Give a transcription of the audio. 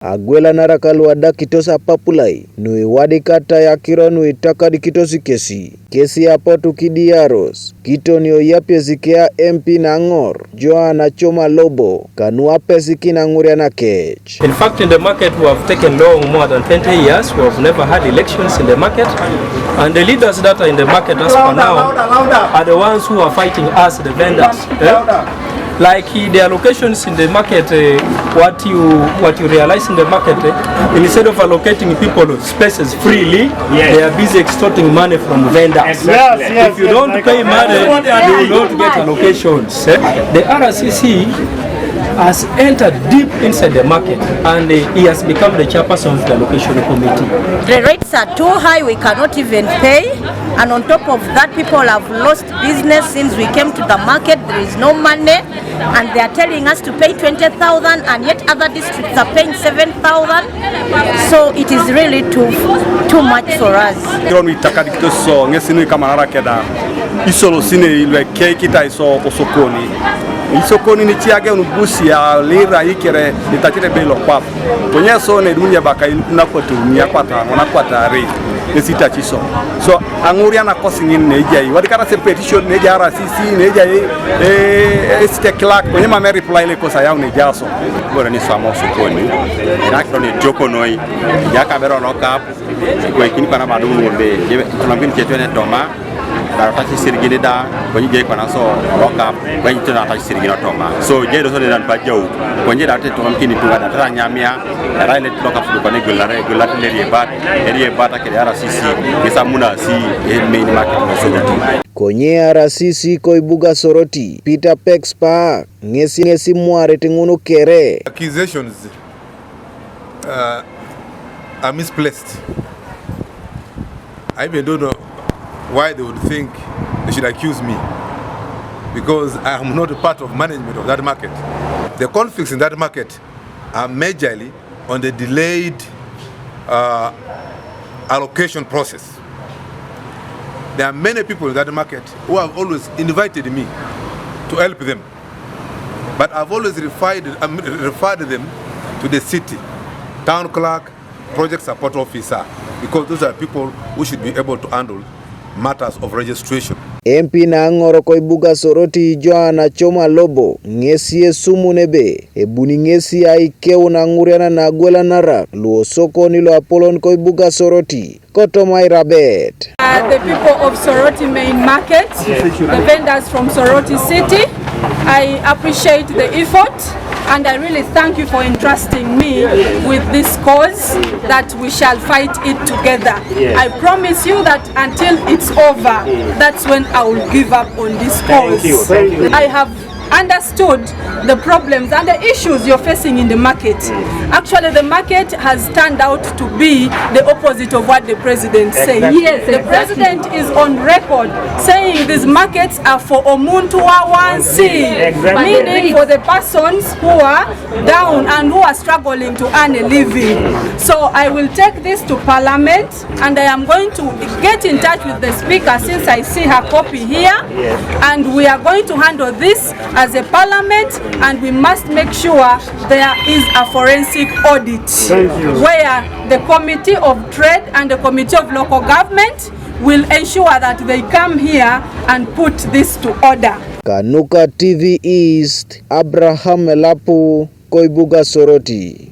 Agwelanarak alwada kitosa papulai nui wadi kata ya kiro nui takadi kitosi kesi hapo tukidiaros kitonio yapye zikea MP na ngor Joana Choma Lobo kanua pesiki na nguriana kech. In fact, in the market we have taken long more than 20 years. We have never had elections in the market, and the leaders that are in the market as for now are the ones who are fighting us, the vendors. Like the allocations in the market, what you realize in the market, instead of allocating people spaces freely, they are busy extorting money from vendors. If you don't pay money, you will not get allocations. The RCC has entered deep inside the market, and he has become the chairperson of the allocation committee. The rates are too high, we cannot even pay, and on top of that, people have lost business since we came to the market. There is no money, and they are telling us to pay 20,000, and yet other districts are paying 7,000. So it is really too much for us. Isokoni ni chiage unubusi ya lira ikere nitatire belo kwa kwenye so ne dunia baka unapotumia kwa tari nesita chiso so anguria na kosi ngine nejai wadikara se petition nejara CC nejai este clerk kwenye ma reply ile kosa yao nejaso bora ni samo sokoni irakro ni joko noi yaka bero no kap kwa kini pana madu ngombe tunambini chetwe toma tachi sirigini da kwenye jai kwa naso loka kwenye tuna tachi sirigini toma so jai doso dan pajau kwenye date tukamkini tunga datara nyamia raile loka fudu kwenye gulare eri bata kile RCC kisa muna si main market Soroti konye RCC koibuga Soroti Peter Pex Park ngesi mware tinguno kere. Accusations are misplaced. I even don't know why they would think they should accuse me, because I am not a part of management of that market. The conflicts in that market are majorly on the delayed allocation process. There are many people in that market who have always invited me to help them, but I've always referred them to the city, town clerk, project support officer, because those are people who should be able to handle matters of registration. MP na ngoro koibuga Soroti Joana Choma Lobo ngesi sumu nebe ebuni ngesi aikeu na nguriana na Agwelanarak luo soko nilo Apolon koibuga Soroti Kotomai Rabet. The people of Soroti main market, the vendors from Soroti city, I appreciate the effort, and I really thank you for entrusting me with this cause that we shall fight it together. I promise you that until it's over, that's when I will give up on this cause. Thank you. I have understood the problems and the issues you're facing in the market. Actually, the market has turned out to be the opposite of what the president said. Yes, the president is on record saying these markets are for Omuntu Awansi, meaning for the persons who are down and who are struggling to earn a living. So I will take this to Parliament, and I am going to get in touch with the Speaker since I see her copy here, and we are going to handle this as a Parliament, and we must make sure there is a forensic audit where the Committee of Trade and the Committee of Local Government will ensure that they come here and put this to order. Kanuka TV East, Abraham Elapu, Koibuga Soroti.